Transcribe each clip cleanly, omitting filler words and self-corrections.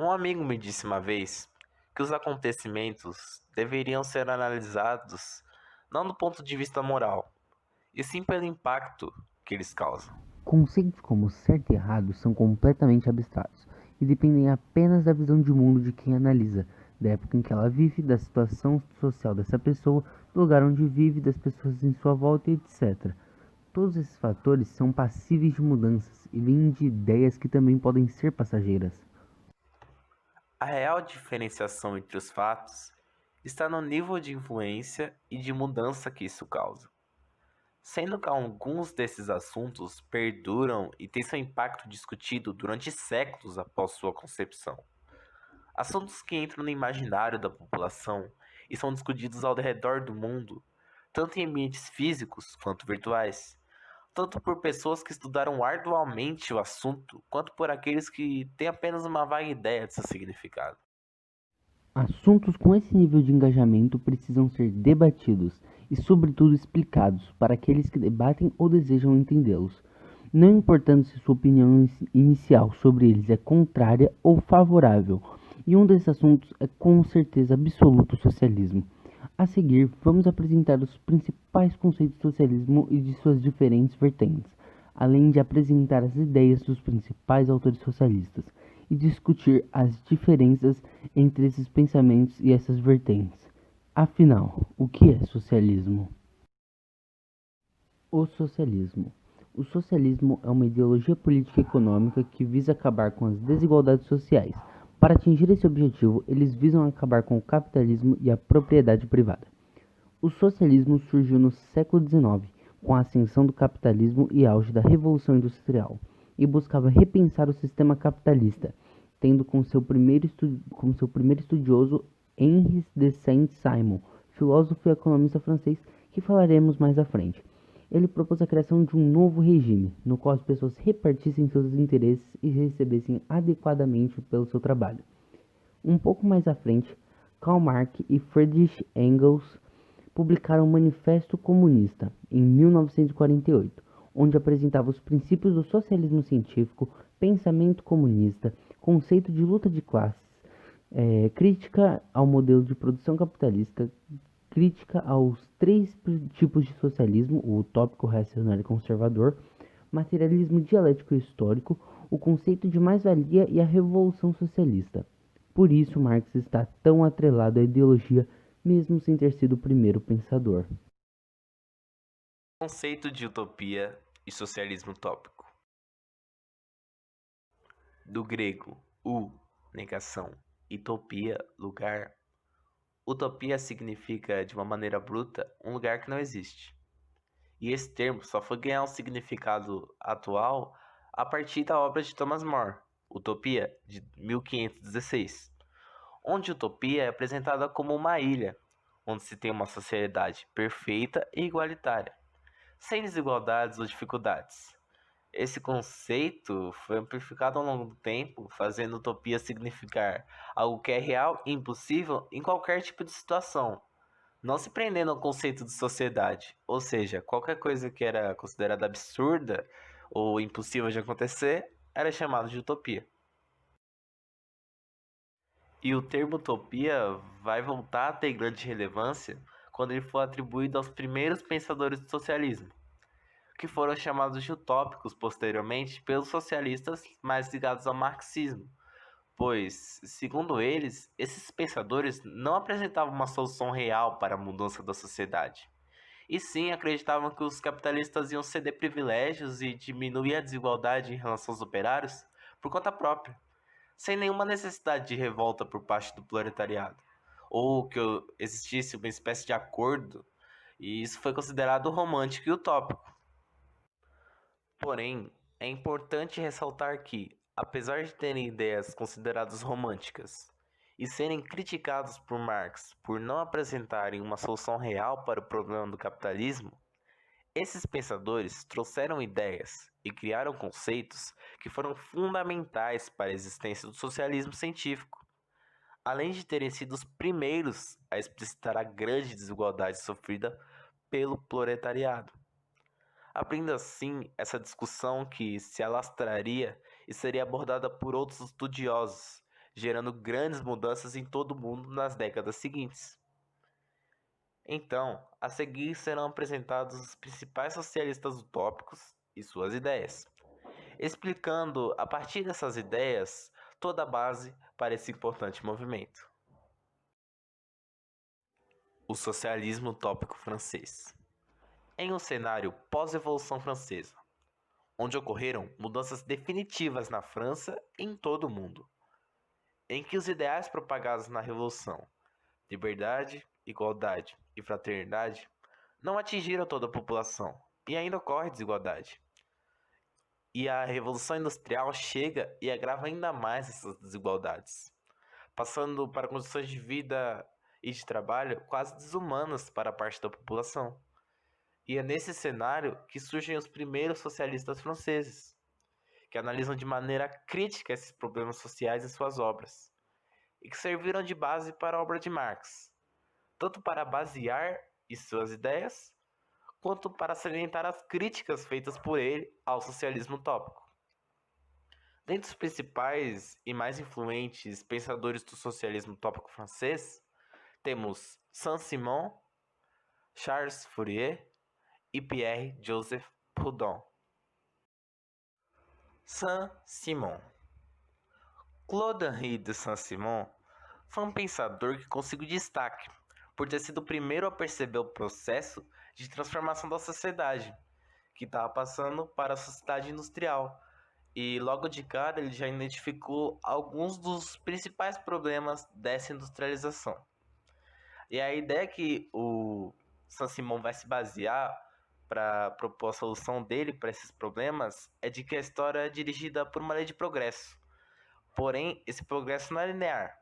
Um amigo me disse uma vez que os acontecimentos deveriam ser analisados não do ponto de vista moral, e sim pelo impacto que eles causam. Conceitos como certo e errado são completamente abstratos e dependem apenas da visão de mundo de quem analisa, da época em que ela vive, da situação social dessa pessoa, do lugar onde vive, das pessoas em sua volta, etc. Todos esses fatores são passíveis de mudanças e vêm de ideias que também podem ser passageiras. A real diferenciação entre os fatos está no nível de influência e de mudança que isso causa, sendo que alguns desses assuntos perduram e têm seu impacto discutido durante séculos após sua concepção. Assuntos que entram no imaginário da população e são discutidos ao redor do mundo, tanto em ambientes físicos quanto virtuais, tanto por pessoas que estudaram arduamente o assunto, quanto por aqueles que têm apenas uma vaga ideia de seu significado. Assuntos com esse nível de engajamento precisam ser debatidos e, sobretudo, explicados para aqueles que debatem ou desejam entendê-los, não importando se sua opinião inicial sobre eles é contrária ou favorável. E um desses assuntos é com certeza absoluto o socialismo. A seguir, vamos apresentar os principais conceitos do socialismo e de suas diferentes vertentes, além de apresentar as ideias dos principais autores socialistas e discutir as diferenças entre esses pensamentos e essas vertentes. Afinal, o que é socialismo? O socialismo. O socialismo é uma ideologia política e econômica que visa acabar com as desigualdades sociais. Para atingir esse objetivo, eles visam acabar com o capitalismo e a propriedade privada. O socialismo surgiu no século XIX, com a ascensão do capitalismo e auge da Revolução Industrial, e buscava repensar o sistema capitalista, tendo como seu primeiro estudioso Henri de Saint-Simon, filósofo e economista francês que falaremos mais à frente. Ele propôs a criação de um novo regime, no qual as pessoas repartissem seus interesses e recebessem adequadamente pelo seu trabalho. Um pouco mais à frente, Karl Marx e Friedrich Engels publicaram o Manifesto Comunista, em 1948, onde apresentava os princípios do socialismo científico, pensamento comunista, conceito de luta de classes, crítica ao modelo de produção capitalista, crítica aos três tipos de socialismo: o utópico, reacionário e conservador, materialismo dialético e histórico, o conceito de mais-valia e a revolução socialista. Por isso, Marx está tão atrelado à ideologia, mesmo sem ter sido o primeiro pensador. Conceito de utopia e socialismo utópico. Do grego negação, utopia, lugar. Utopia significa, de uma maneira bruta, um lugar que não existe. E esse termo só foi ganhar um significado atual a partir da obra de Thomas More, Utopia, de 1516, onde utopia é apresentada como uma ilha, onde se tem uma sociedade perfeita e igualitária, sem desigualdades ou dificuldades. Esse conceito foi amplificado ao longo do tempo, fazendo utopia significar algo que é real e impossível em qualquer tipo de situação, não se prendendo ao conceito de sociedade, ou seja, qualquer coisa que era considerada absurda ou impossível de acontecer era chamado de utopia. E o termo utopia vai voltar a ter grande relevância quando ele for atribuído aos primeiros pensadores do socialismo, que foram chamados de utópicos posteriormente pelos socialistas mais ligados ao marxismo, pois, segundo eles, esses pensadores não apresentavam uma solução real para a mudança da sociedade. E sim acreditavam que os capitalistas iam ceder privilégios e diminuir a desigualdade em relação aos operários por conta própria, sem nenhuma necessidade de revolta por parte do proletariado, ou que existisse uma espécie de acordo, e isso foi considerado romântico e utópico. Porém, é importante ressaltar que, apesar de terem ideias consideradas românticas e serem criticados por Marx por não apresentarem uma solução real para o problema do capitalismo, esses pensadores trouxeram ideias e criaram conceitos que foram fundamentais para a existência do socialismo científico, além de terem sido os primeiros a explicitar a grande desigualdade sofrida pelo proletariado. Abrindo assim essa discussão que se alastraria e seria abordada por outros estudiosos, gerando grandes mudanças em todo o mundo nas décadas seguintes. Então, a seguir serão apresentados os principais socialistas utópicos e suas ideias, explicando a partir dessas ideias toda a base para esse importante movimento. O socialismo utópico francês. Em um cenário pós-Revolução Francesa, onde ocorreram mudanças definitivas na França e em todo o mundo, em que os ideais propagados na Revolução, liberdade, igualdade e fraternidade, não atingiram toda a população e ainda ocorre desigualdade. E a Revolução Industrial chega e agrava ainda mais essas desigualdades, passando para condições de vida e de trabalho quase desumanas para parte da população. E é nesse cenário que surgem os primeiros socialistas franceses, que analisam de maneira crítica esses problemas sociais em suas obras, e que serviram de base para a obra de Marx, tanto para basear em suas ideias, quanto para salientar as críticas feitas por ele ao socialismo utópico. Dentre os principais e mais influentes pensadores do socialismo utópico francês, temos Saint-Simon, Charles Fourier e Pierre-Joseph Proudhon. Saint-Simon. Claude-Henri de Saint-Simon foi um pensador que conseguiu destaque por ter sido o primeiro a perceber o processo de transformação da sociedade, que estava passando para a sociedade industrial. E logo de cara ele já identificou alguns dos principais problemas dessa industrialização. E a ideia que o Saint-Simon vai se basear para propor a solução dele para esses problemas é de que a história é dirigida por uma lei de progresso. Porém, esse progresso não é linear.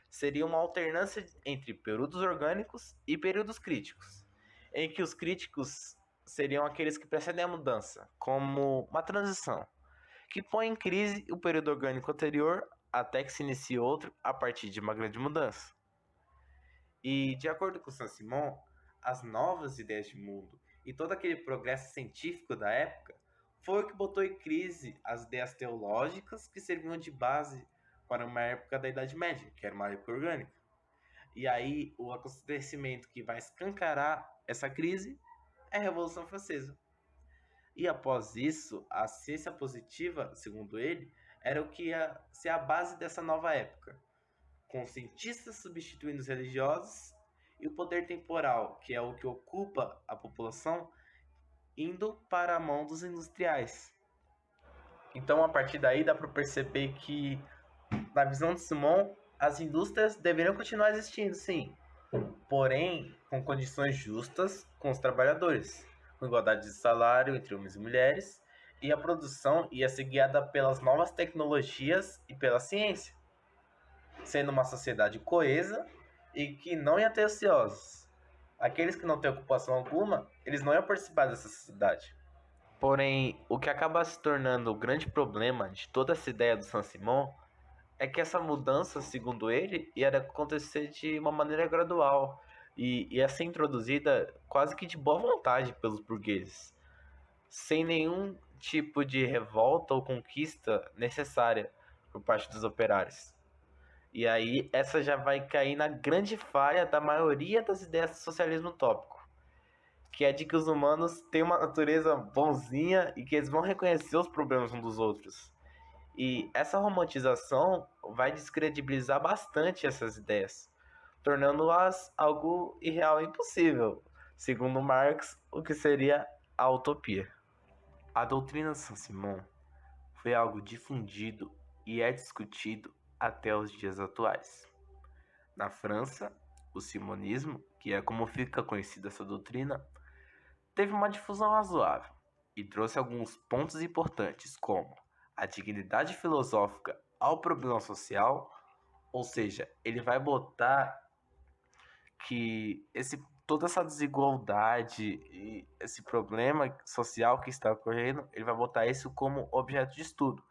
Seria uma alternância entre períodos orgânicos e períodos críticos, em que os críticos seriam aqueles que precedem a mudança, como uma transição, que põe em crise o período orgânico anterior até que se inicie outro a partir de uma grande mudança. E, de acordo com Saint-Simon, as novas ideias de mundo e todo aquele progresso científico da época foi o que botou em crise as ideias teológicas que serviam de base para uma época da Idade Média, que era uma época orgânica. E aí, o acontecimento que vai escancarar essa crise é a Revolução Francesa. E após isso, a ciência positiva, segundo ele, era o que ia ser a base dessa nova época, com cientistas substituindo os religiosos e o poder temporal, que é o que ocupa a população, indo para a mão dos industriais. Então, a partir daí, dá para perceber que, na visão de Simon, as indústrias deveriam continuar existindo, sim, porém com condições justas com os trabalhadores, com igualdade de salário entre homens e mulheres, e a produção ia ser guiada pelas novas tecnologias e pela ciência, sendo uma sociedade coesa e que não ia ter ociosos. Aqueles que não têm ocupação alguma, eles não iam participar dessa sociedade. Porém, o que acaba se tornando o grande problema de toda essa ideia do Saint-Simon é que essa mudança, segundo ele, ia acontecer de uma maneira gradual e ia ser introduzida quase que de boa vontade pelos burgueses, sem nenhum tipo de revolta ou conquista necessária por parte dos operários. E aí essa já vai cair na grande falha da maioria das ideias do socialismo utópico, que é de que os humanos têm uma natureza bonzinha e que eles vão reconhecer os problemas uns dos outros. E essa romantização vai descredibilizar bastante essas ideias, tornando-as algo irreal e impossível, segundo Marx, o que seria a utopia. A doutrina de Saint-Simon foi algo difundido e é discutido até os dias atuais. Na França, o simonismo, que é como fica conhecida essa doutrina, teve uma difusão razoável e trouxe alguns pontos importantes, como a dignidade filosófica ao problema social, ou seja, ele vai botar que toda essa desigualdade e esse problema social que está ocorrendo, ele vai botar isso como objeto de estudo.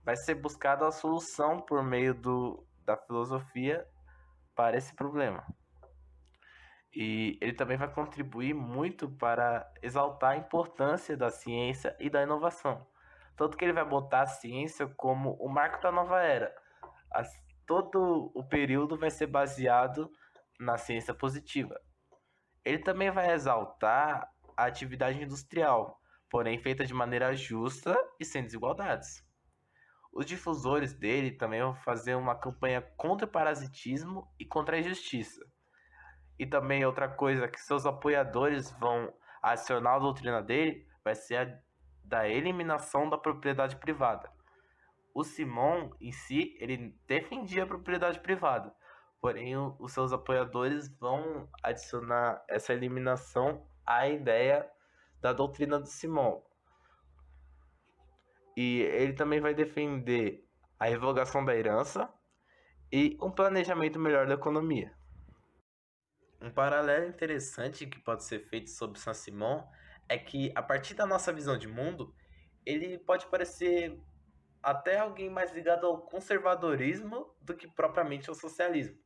Vai ser buscada a solução por meio da filosofia para esse problema. E ele também vai contribuir muito para exaltar a importância da ciência e da inovação. Tanto que ele vai botar a ciência como o marco da nova era. todo o período vai ser baseado na ciência positiva. Ele também vai exaltar a atividade industrial, porém feita de maneira justa e sem desigualdades. Os difusores dele também vão fazer uma campanha contra o parasitismo e contra a injustiça. E também outra coisa que seus apoiadores vão adicionar à doutrina dele vai ser a da eliminação da propriedade privada. O Simon em si, ele defendia a propriedade privada, porém os seus apoiadores vão adicionar essa eliminação à ideia da doutrina do Simon. E ele também vai defender a revogação da herança e um planejamento melhor da economia. Um paralelo interessante que pode ser feito sobre Saint-Simon é que, a partir da nossa visão de mundo, ele pode parecer até alguém mais ligado ao conservadorismo do que propriamente ao socialismo.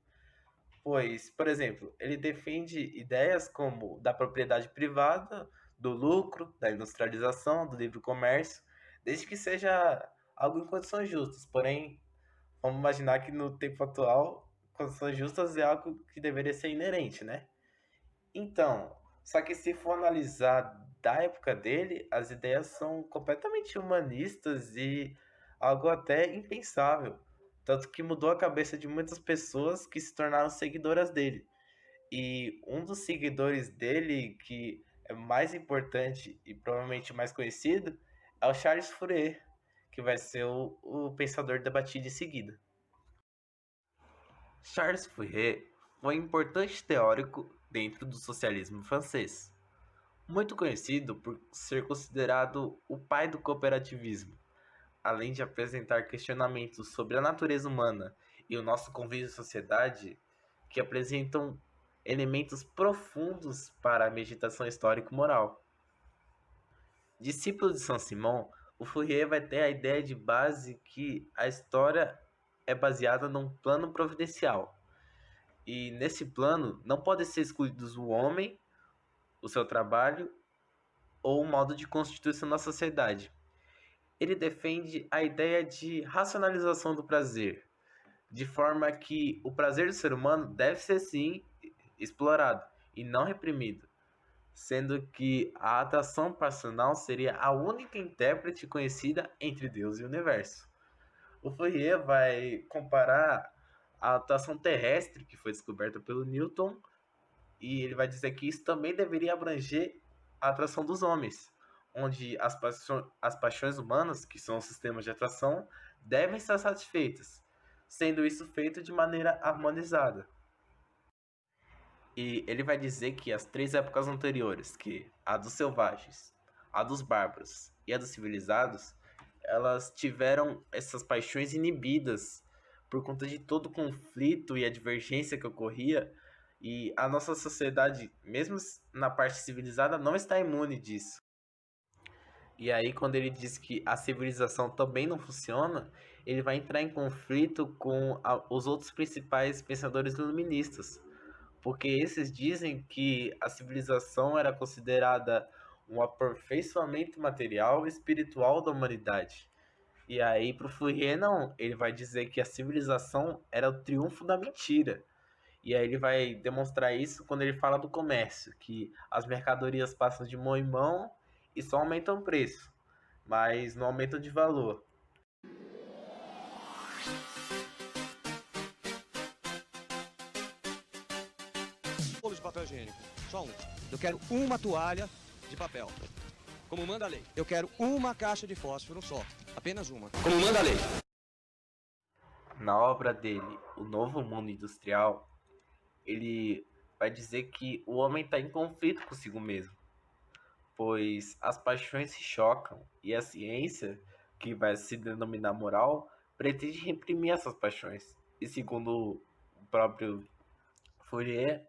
Pois, por exemplo, ele defende ideias como da propriedade privada, do lucro, da industrialização, do livre comércio, desde que seja algo em condições justas. Porém, vamos imaginar que no tempo atual, condições justas é algo que deveria ser inerente, né? Então, só que se for analisar da época dele, as ideias são completamente humanistas e algo até impensável. Tanto que mudou a cabeça de muitas pessoas que se tornaram seguidoras dele. E um dos seguidores dele, que é mais importante e provavelmente mais conhecido, é o Charles Fourier, que vai ser o pensador debatido em seguida. Charles Fourier foi um importante teórico dentro do socialismo francês, muito conhecido por ser considerado o pai do cooperativismo, além de apresentar questionamentos sobre a natureza humana e o nosso convívio em sociedade que apresentam elementos profundos para a meditação histórico-moral. Discípulo de Saint-Simon, o Fourier vai ter a ideia de base que a história é baseada num plano providencial. E nesse plano não podem ser excluídos o homem, o seu trabalho ou o modo de constituição da sociedade. Ele defende a ideia de racionalização do prazer, de forma que o prazer do ser humano deve ser sim explorado e não reprimido, sendo que a atração passional seria a única intérprete conhecida entre Deus e o universo. O Fourier vai comparar a atração terrestre, que foi descoberta pelo Newton, e ele vai dizer que isso também deveria abranger a atração dos homens, onde as paixões humanas, que são os sistemas de atração, devem ser satisfeitas, sendo isso feito de maneira harmonizada. E ele vai dizer que as três épocas anteriores, que a dos selvagens, a dos bárbaros e a dos civilizados, elas tiveram essas paixões inibidas por conta de todo o conflito e a divergência que ocorria, e a nossa sociedade, mesmo na parte civilizada, não está imune disso. E aí, quando ele diz que a civilização também não funciona, ele vai entrar em conflito com os outros principais pensadores iluministas, porque esses dizem que a civilização era considerada um aperfeiçoamento material e espiritual da humanidade. E aí, para o Fourier, não, ele vai dizer que a civilização era o triunfo da mentira. E aí ele vai demonstrar isso quando ele fala do comércio, que as mercadorias passam de mão em mão e só aumentam o preço, mas não aumentam de valor. Rolo de papel higiênico, só um. Eu quero uma toalha de papel, como manda a lei. Eu quero uma caixa de fósforo só, apenas uma, como manda a lei. Na obra dele, O Novo Mundo Industrial, ele vai dizer que o homem está em conflito consigo mesmo, pois as paixões se chocam e a ciência, que vai se denominar moral, pretende reprimir essas paixões. E segundo o próprio Fourier,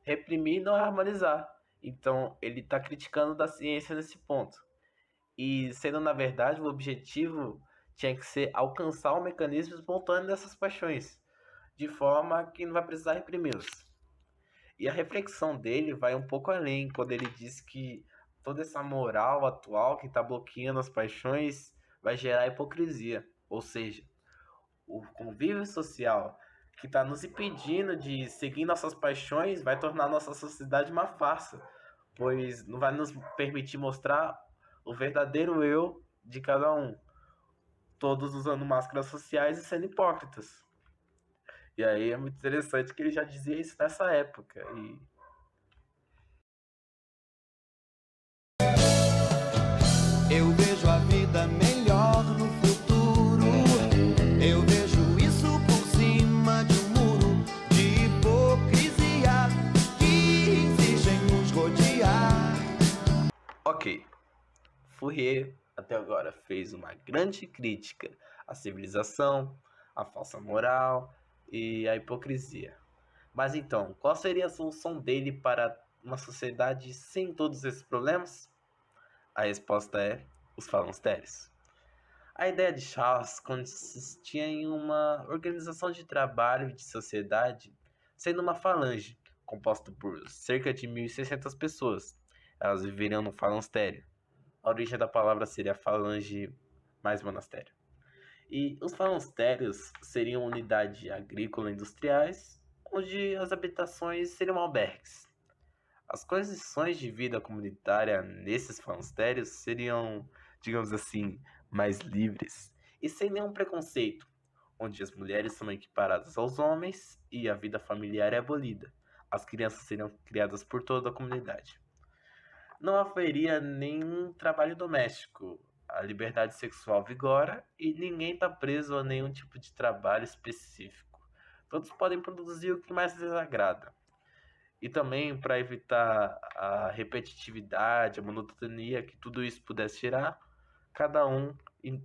reprimir e não harmonizar. Então ele está criticando da ciência nesse ponto. E sendo na verdade o objetivo tinha que ser alcançar o mecanismo espontâneo dessas paixões, de forma que não vai precisar reprimi-las. E a reflexão dele vai um pouco além, quando ele diz que toda essa moral atual que está bloqueando as paixões vai gerar hipocrisia. Ou seja, O convívio social que está nos impedindo de seguir nossas paixões vai tornar nossa sociedade uma farsa, pois não vai nos permitir mostrar o verdadeiro eu de cada um, todos usando máscaras sociais e sendo hipócritas. E aí é muito interessante que ele já dizia isso nessa época. E Eu vejo a vida melhor no futuro. Eu vejo isso por cima de um muro de hipocrisia que exigem nos rodear. ok, Fourier até agora fez uma grande crítica à civilização, à falsa moral e à hipocrisia. Mas então, qual seria a solução dele para uma sociedade sem todos esses problemas? A resposta é os falancérios. A ideia de Charles consistia em uma organização de trabalho e de sociedade, sendo uma falange, composta por cerca de 1.600 pessoas. Elas viveriam no falanstério. A origem da palavra seria falange mais monastério. E os falancérios seriam unidades agrícola industriais, onde as habitações seriam albergues. As condições de vida comunitária nesses falancérios seriam, digamos assim, mais livres e sem nenhum preconceito, onde as mulheres são equiparadas aos homens e a vida familiar é abolida. As crianças seriam criadas por toda a comunidade. Não haveria nenhum trabalho doméstico. A liberdade sexual vigora e ninguém está preso a nenhum tipo de trabalho específico. Todos podem produzir o que mais lhes agrada. E também para evitar a repetitividade, a monotonia que tudo isso pudesse tirar, cada um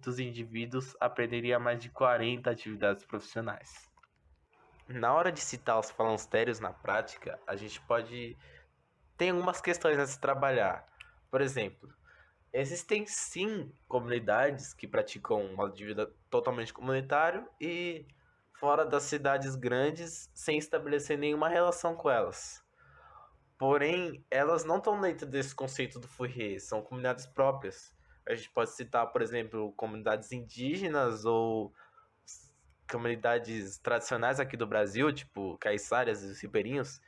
dos indivíduos aprenderia mais de 40 atividades profissionais. Na hora de citar os falancérios na prática, a gente pode tem algumas questões a se trabalhar. Por exemplo, existem sim comunidades que praticam um modo de vida totalmente comunitário e fora das cidades grandes sem estabelecer nenhuma relação com elas. Porém, elas não estão dentro desse conceito do Fourier, são comunidades próprias. A gente pode citar, por exemplo, comunidades indígenas ou comunidades tradicionais aqui do Brasil, tipo caiçaras e os ribeirinhos.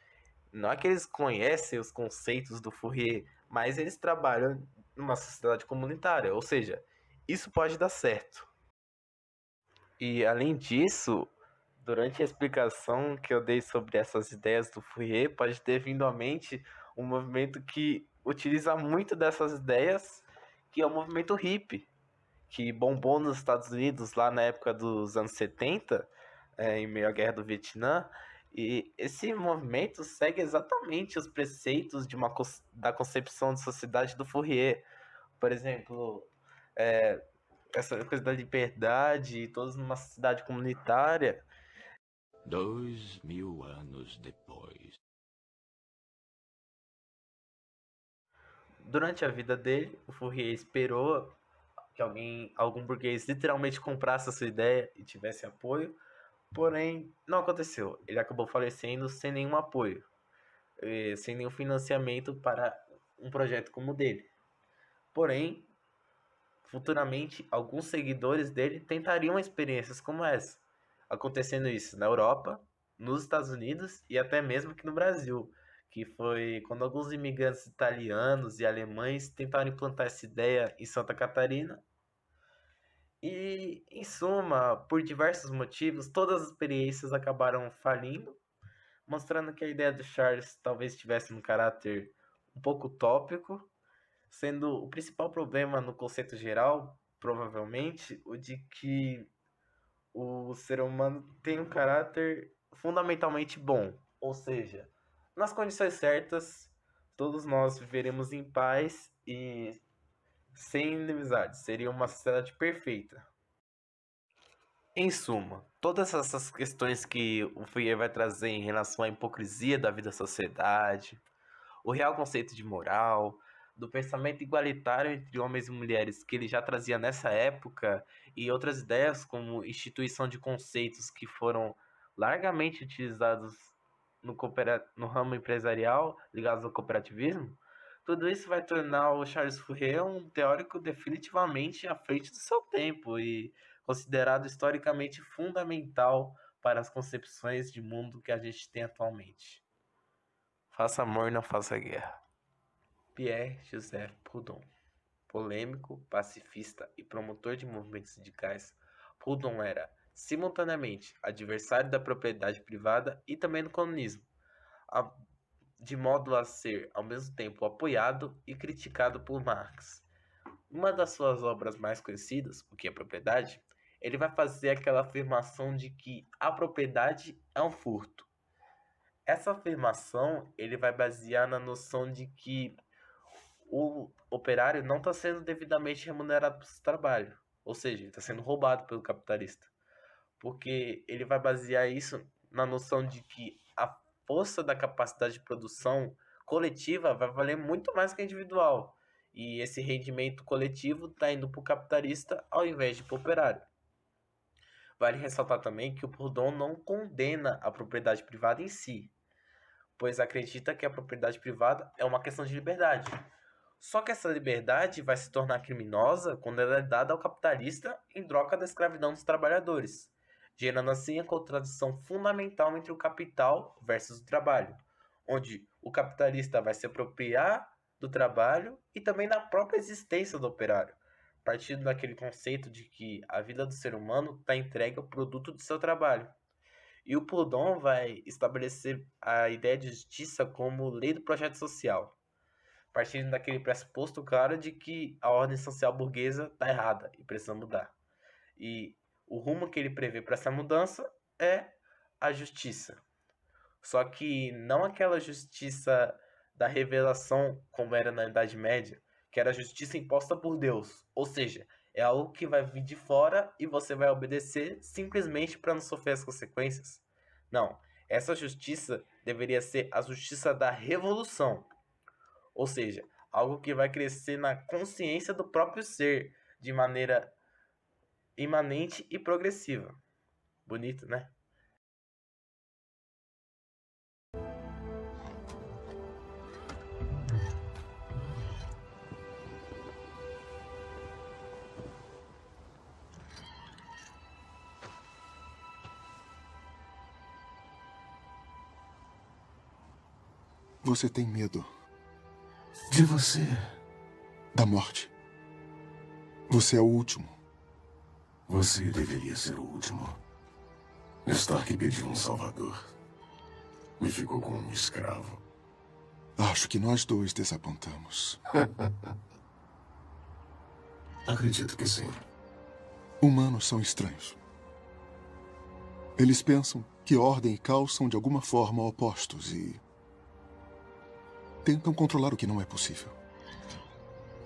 Não é que eles conhecem os conceitos do Fourier, mas eles trabalham numa sociedade comunitária, ou seja, isso pode dar certo. E além disso, durante a explicação que eu dei sobre essas ideias do Fourier, pode ter vindo à mente um movimento que utiliza muito dessas ideias, que é o movimento hippie, que bombou nos Estados Unidos lá na época dos anos 70, em meio à Guerra do Vietnã. E esse movimento segue exatamente os preceitos da concepção de sociedade do Fourier. Por exemplo, é, essa coisa da liberdade, todos numa sociedade comunitária. 2000 anos depois. Durante a vida dele, o Fourier esperou que algum burguês literalmente comprasse a sua ideia e tivesse apoio, porém não aconteceu. Ele acabou falecendo sem nenhum apoio, sem nenhum financiamento para um projeto como o dele. Porém, futuramente, alguns seguidores dele tentariam experiências como essa, acontecendo isso na Europa, nos Estados Unidos e até mesmo aqui no Brasil, que foi quando alguns imigrantes italianos e alemães tentaram implantar essa ideia em Santa Catarina. E, em suma, por diversos motivos, todas as experiências acabaram falindo, mostrando que a ideia do Charles talvez tivesse um caráter um pouco utópico, sendo o principal problema no conceito geral, provavelmente, o de que o ser humano tem um caráter fundamentalmente bom. Ou seja, nas condições certas, todos nós viveremos em paz e sem inimizade. Seria uma sociedade perfeita. Em suma, todas essas questões que o Fourier vai trazer em relação à hipocrisia da vida da sociedade, o real conceito de moral, do pensamento igualitário entre homens e mulheres que ele já trazia nessa época, e outras ideias como instituição de conceitos que foram largamente utilizados no ramo empresarial ligados ao cooperativismo, tudo isso vai tornar o Charles Fourier um teórico definitivamente à frente do seu tempo e considerado historicamente fundamental para as concepções de mundo que a gente tem atualmente. Faça amor, não faça guerra. Pierre-Joseph Proudhon. Polêmico, pacifista e promotor de movimentos sindicais, Proudhon era, simultaneamente, adversário da propriedade privada e também do comunismo, de modo a ser, ao mesmo tempo, apoiado e criticado por Marx. Uma das suas obras mais conhecidas, O que é Propriedade, ele vai fazer aquela afirmação de que a propriedade é um furto. Essa afirmação ele vai basear na noção de que o operário não está sendo devidamente remunerado por seu trabalho, ou seja, ele está sendo roubado pelo capitalista, porque ele vai basear isso na noção de que a força da capacidade de produção coletiva vai valer muito mais que a individual, e esse rendimento coletivo está indo para o capitalista ao invés de para o operário. Vale ressaltar também que o Proudhon não condena a propriedade privada em si, pois acredita que a propriedade privada é uma questão de liberdade. Só que essa liberdade vai se tornar criminosa quando ela é dada ao capitalista em troca da escravidão dos trabalhadores, gerando assim a contradição fundamental entre o capital versus o trabalho, onde o capitalista vai se apropriar do trabalho e também da própria existência do operário, partindo daquele conceito de que a vida do ser humano está entregue ao produto do seu trabalho. E o Proudhon vai estabelecer a ideia de justiça como lei do projeto social, partindo daquele pressuposto claro de que a ordem social burguesa está errada e precisa mudar. E o rumo que ele prevê para essa mudança é a justiça. Só que não aquela justiça da revelação como era na Idade Média, que era a justiça imposta por Deus. Ou seja, é algo que vai vir de fora e você vai obedecer simplesmente para não sofrer as consequências. Não, essa justiça deveria ser a justiça da revolução. Ou seja, algo que vai crescer na consciência do próprio ser, de maneira imanente e progressiva. Bonito, né? Você tem medo De você. da morte. Você é o último. Você deveria ser o último. Stark pediu um salvador. Me ficou como um escravo. Acho que nós dois desapontamos. Acredito que sim. Humanos são estranhos. Eles pensam que ordem e caos são de alguma forma opostos e tentam controlar o que não é possível.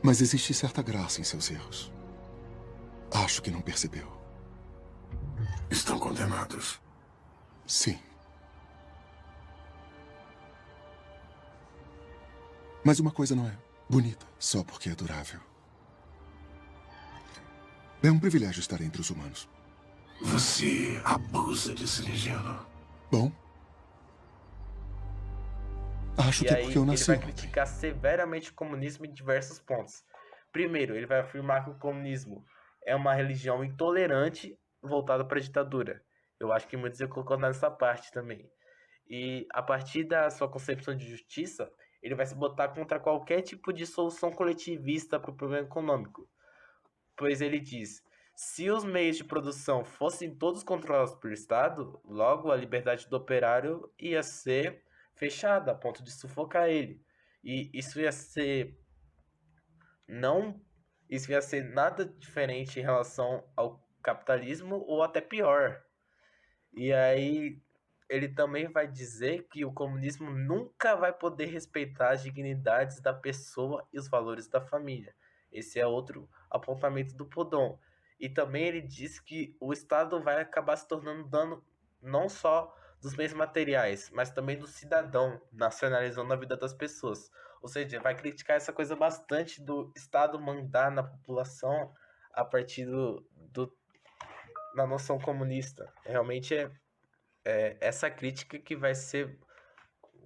Mas existe certa graça em seus erros. Acho que não percebeu. Estão condenados. Sim. Mas uma coisa não é bonita só porque é durável. É um privilégio estar entre os humanos. Você abusa de ser ingênuo. Bom, acho E que é aí porque eu ele nasci vai ontem. criticar severamente o comunismo em diversos pontos. Primeiro, ele vai afirmar que o comunismo é uma religião intolerante voltada para a ditadura. Eu acho que muitos iam concordar nessa parte também. E a partir da sua concepção de justiça, ele vai se botar contra qualquer tipo de solução coletivista para o problema econômico. Pois ele diz: se os meios de produção fossem todos controlados pelo Estado, logo a liberdade do operário ia ser fechada a ponto de sufocar ele. E isso ia ser não, isso ia ser nada diferente em relação ao capitalismo ou até pior. E aí ele também vai dizer que o comunismo nunca vai poder respeitar as dignidades da pessoa e os valores da família. Esse é outro apontamento do Proudhon. E também ele diz que o Estado vai acabar se tornando dono não só dos bens materiais, mas também do cidadão, nacionalizando a vida das pessoas. Ou seja, vai criticar essa coisa bastante do Estado mandar na população a partir da noção comunista. Realmente é essa crítica que vai ser.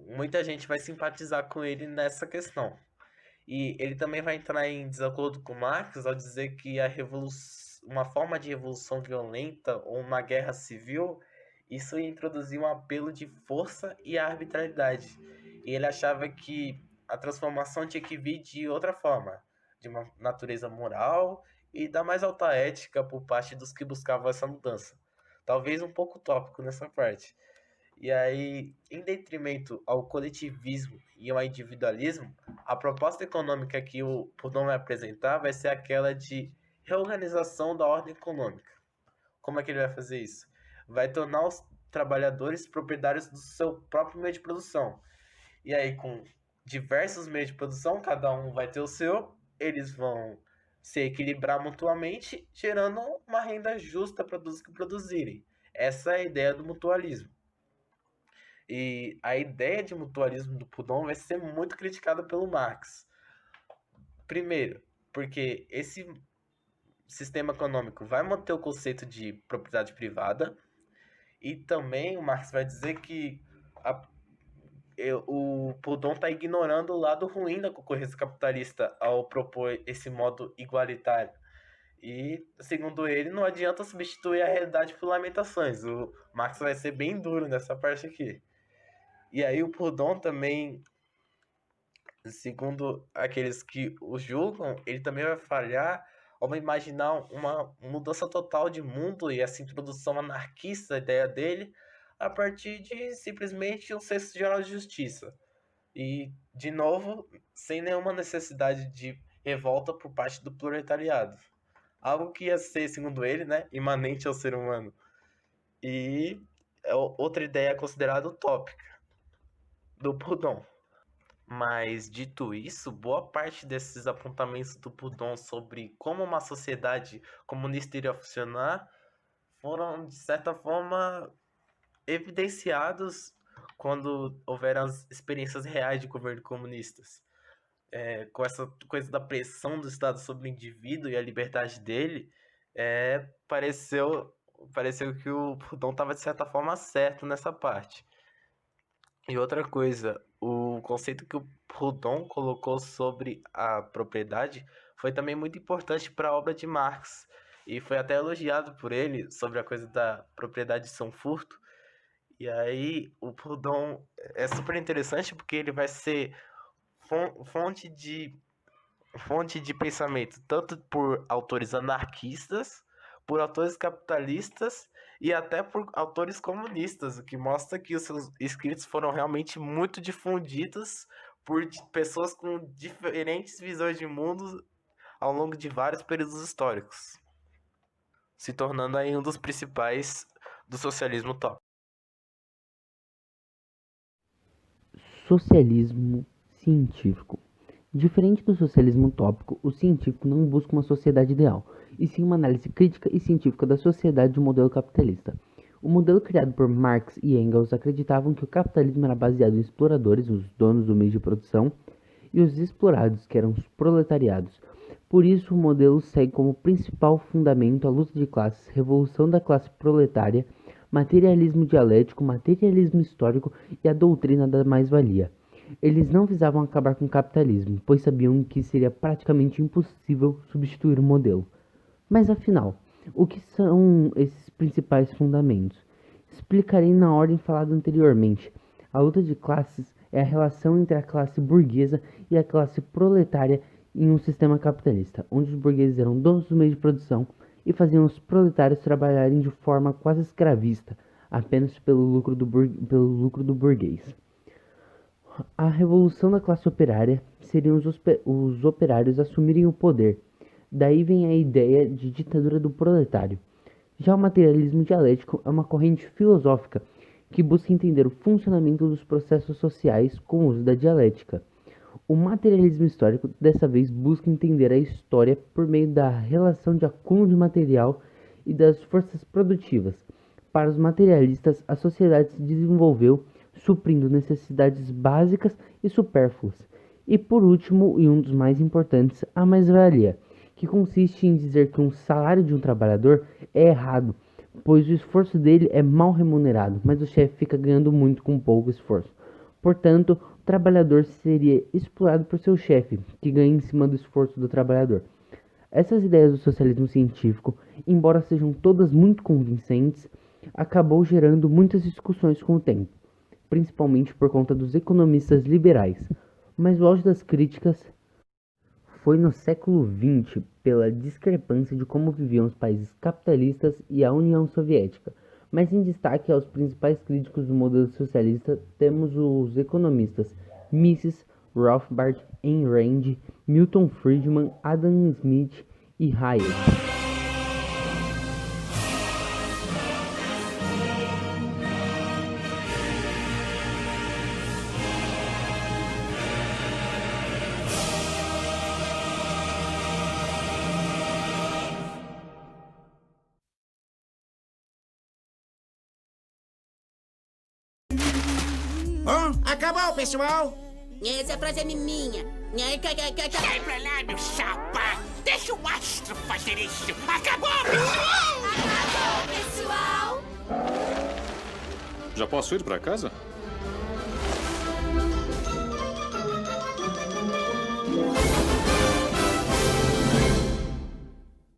Muita gente vai simpatizar com ele nessa questão. E ele também vai entrar em desacordo com Marx ao dizer que a uma forma de revolução violenta ou uma guerra civil, isso ia introduzir um apelo de força e arbitrariedade. E ele achava que a transformação tinha que vir de outra forma, de uma natureza moral e da mais alta ética por parte dos que buscavam essa mudança. Talvez um pouco utópico nessa parte. E aí, em detrimento ao coletivismo e ao individualismo, a proposta econômica que o Proudhon vai apresentar vai ser aquela de reorganização da ordem econômica. Como é que ele vai fazer isso? Vai tornar os trabalhadores proprietários do seu próprio meio de produção. E aí, com diversos meios de produção, cada um vai ter o seu, eles vão se equilibrar mutuamente, gerando uma renda justa para todos que produzirem. Essa é a ideia do mutualismo. E a ideia de mutualismo do Proudhon vai ser muito criticada pelo Marx. Primeiro, porque esse sistema econômico vai manter o conceito de propriedade privada, e também o Marx vai dizer que o Proudhon está ignorando o lado ruim da concorrência capitalista ao propor esse modo igualitário. E, segundo ele, não adianta substituir a realidade por lamentações. O Marx vai ser bem duro nessa parte aqui. E aí o Proudhon também, segundo aqueles que o julgam, ele também vai falhar ao imaginar uma mudança total de mundo e essa introdução anarquista, a ideia dele, a partir de simplesmente um senso geral de justiça. E, de novo, sem nenhuma necessidade de revolta por parte do proletariado. Algo que ia ser, segundo ele, né, imanente ao ser humano. E outra ideia considerada utópica do Proudhon. Mas, dito isso, boa parte desses apontamentos do Proudhon sobre como uma sociedade comunista iria funcionar foram, de certa forma, evidenciados quando houveram as experiências reais de governo comunistas. Com essa coisa da pressão do Estado sobre o indivíduo e a liberdade dele, pareceu que o Proudhon estava, de certa forma, certo nessa parte. E outra coisa, o conceito que o Proudhon colocou sobre a propriedade foi também muito importante para a obra de Marx. E foi até elogiado por ele sobre a coisa da propriedade ser um furto. E aí o Proudhon é super interessante porque ele vai ser fonte de pensamento tanto por autores anarquistas, por autores capitalistas e até por autores comunistas, o que mostra que os seus escritos foram realmente muito difundidos por pessoas com diferentes visões de mundo ao longo de vários períodos históricos, se tornando aí um dos principais do socialismo utópico. Socialismo científico. Diferente do socialismo utópico, o científico não busca uma sociedade ideal, e sim uma análise crítica e científica da sociedade de um modelo capitalista. O modelo criado por Marx e Engels acreditavam que o capitalismo era baseado em exploradores, os donos do meio de produção, e os explorados, que eram os proletariados. Por isso, o modelo segue como principal fundamento a luta de classes, revolução da classe proletária, materialismo dialético, materialismo histórico e a doutrina da mais-valia. Eles não visavam acabar com o capitalismo, pois sabiam que seria praticamente impossível substituir o modelo. Mas afinal, o que são esses principais fundamentos? Explicarei na ordem falada anteriormente. A luta de classes é a relação entre a classe burguesa e a classe proletária em um sistema capitalista, onde os burgueses eram donos do meio de produção e faziam os proletários trabalharem de forma quase escravista, apenas pelo lucro do burguês. A revolução da classe operária seriam os operários assumirem o poder. Daí vem a ideia de ditadura do proletário. Já o materialismo dialético é uma corrente filosófica que busca entender o funcionamento dos processos sociais com o uso da dialética. O materialismo histórico, dessa vez, busca entender a história por meio da relação de acúmulo de material e das forças produtivas. Para os materialistas, a sociedade se desenvolveu suprindo necessidades básicas e supérfluas. E por último, e um dos mais importantes, a mais-valia, que consiste em dizer que um salário de um trabalhador é errado, pois o esforço dele é mal remunerado, mas o chefe fica ganhando muito com pouco esforço. Portanto, o trabalhador seria explorado por seu chefe, que ganha em cima do esforço do trabalhador. Essas ideias do socialismo científico, embora sejam todas muito convincentes, acabou gerando muitas discussões com o tempo, principalmente por conta dos economistas liberais. Mas o auge das críticas foi no século XX, pela discrepância de como viviam os países capitalistas e a União Soviética. Mas em destaque aos principais críticos do modelo socialista temos os economistas Mises, Rothbard, Ayn Rand, Milton Friedman, Adam Smith e Hayek. Acabou, pessoal! Essa frase é minha. Sai pra lá, meu chapa! Deixa o astro fazer isso! Acabou! Acabou, pessoal! Já posso ir pra casa?